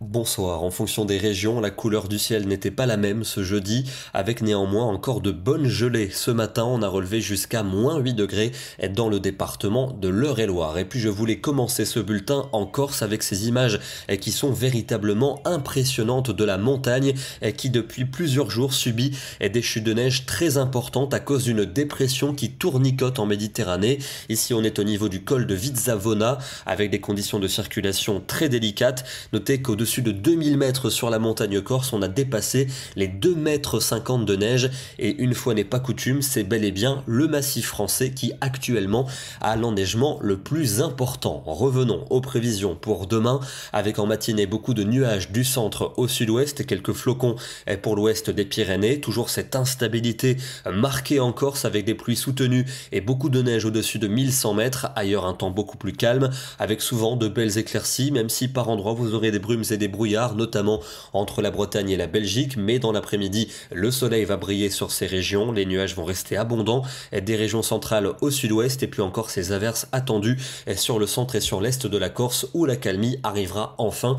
Bonsoir, en fonction des régions, la couleur du ciel n'était pas la même ce jeudi, avec néanmoins encore de bonnes gelées. Ce matin, on a relevé jusqu'à -8 degrés dans le département de l'Eure-et-Loir. Et puis je voulais commencer ce bulletin en Corse avec ces images qui sont véritablement impressionnantes de la montagne qui depuis plusieurs jours subit des chutes de neige très importantes à cause d'une dépression qui tournicote en Méditerranée. Ici, on est au niveau du col de Vizzavona avec des conditions de circulation très délicates. Notez qu'au-dessus de 2000 mètres sur la montagne corse, on a dépassé les 2,50 m de neige et une fois n'est pas coutume, c'est bel et bien le massif français qui actuellement a l'enneigement le plus important. Revenons aux prévisions pour demain avec en matinée beaucoup de nuages du centre au sud-ouest et quelques flocons pour l'ouest des Pyrénées. Toujours cette instabilité marquée en Corse avec des pluies soutenues et beaucoup de neige au-dessus de 1100 mètres. Ailleurs un temps beaucoup plus calme avec souvent de belles éclaircies, même si par endroits vous aurez des brumes et des brouillards, notamment entre la Bretagne et la Belgique, mais dans l'après-midi, le soleil va briller sur ces régions, les nuages vont rester abondants des régions centrales au sud-ouest et puis encore ces averses attendues sur le centre et sur l'est de la Corse où l'accalmie arrivera enfin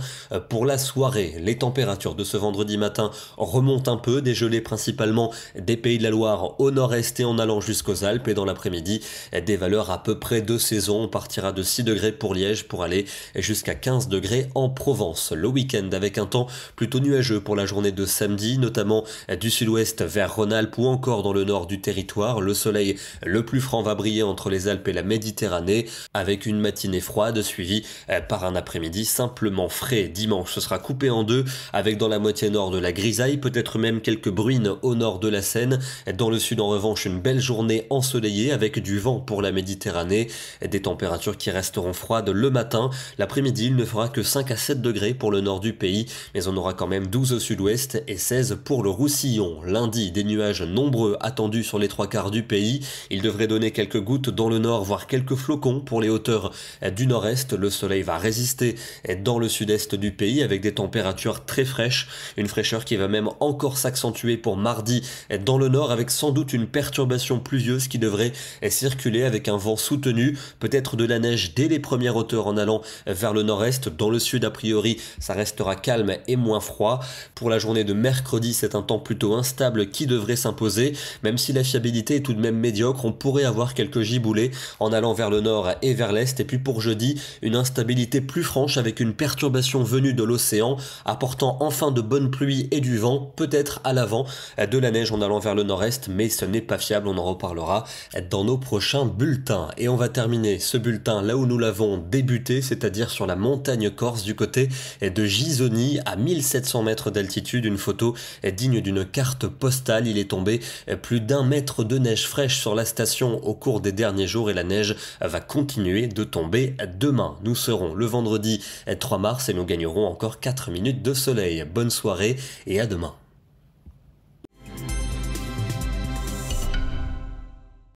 pour la soirée. Les températures de ce vendredi matin remontent un peu, des gelées principalement des Pays de la Loire au nord-est et en allant jusqu'aux Alpes et dans l'après-midi, des valeurs à peu près de saison. On partira de 6 degrés pour Liège pour aller jusqu'à 15 degrés en Provence. Le week-end avec un temps plutôt nuageux pour la journée de samedi, notamment du sud-ouest vers Rhône-Alpes ou encore dans le nord du territoire. Le soleil le plus franc va briller entre les Alpes et la Méditerranée avec une matinée froide suivie par un après-midi simplement frais. Dimanche, ce sera coupé en deux avec dans la moitié nord de la grisaille, peut-être même quelques bruines au nord de la Seine. Dans le sud en revanche, une belle journée ensoleillée avec du vent pour la Méditerranée, des températures qui resteront froides le matin. L'après-midi, il ne fera que 5 à 7 degrés pour le nord du pays, mais on aura quand même 12 au sud-ouest et 16 pour le Roussillon. Lundi, des nuages nombreux attendus sur les 3/4 du pays. Il devrait donner quelques gouttes dans le nord, voire quelques flocons pour les hauteurs du nord-est. Le soleil va résister dans le sud-est du pays avec des températures très fraîches, une fraîcheur qui va même encore s'accentuer pour mardi dans le nord avec sans doute une perturbation pluvieuse qui devrait circuler avec un vent soutenu, peut-être de la neige dès les premières hauteurs en allant vers le nord-est. Dans le sud, a priori, ça restera calme et moins froid. Pour la journée de mercredi, c'est un temps plutôt instable qui devrait s'imposer, même si la fiabilité est tout de même médiocre. On pourrait avoir quelques giboulées en allant vers le nord et vers l'est. Et puis pour jeudi, une instabilité plus franche avec une perturbation venue de l'océan, apportant enfin de bonnes pluies et du vent, peut-être à l'avant de la neige en allant vers le nord-est, mais ce n'est pas fiable, on en reparlera dans nos prochains bulletins. Et on va terminer ce bulletin là où nous l'avons débuté, c'est-à-dire sur la montagne corse du côté de Gisoni à 1700 mètres d'altitude. Une photo digne d'une carte postale. Il est tombé plus d'1 mètre de neige fraîche sur la station au cours des derniers jours et la neige va continuer de tomber demain. Nous serons le vendredi 3 mars et nous gagnerons encore 4 minutes de soleil. Bonne soirée et à demain.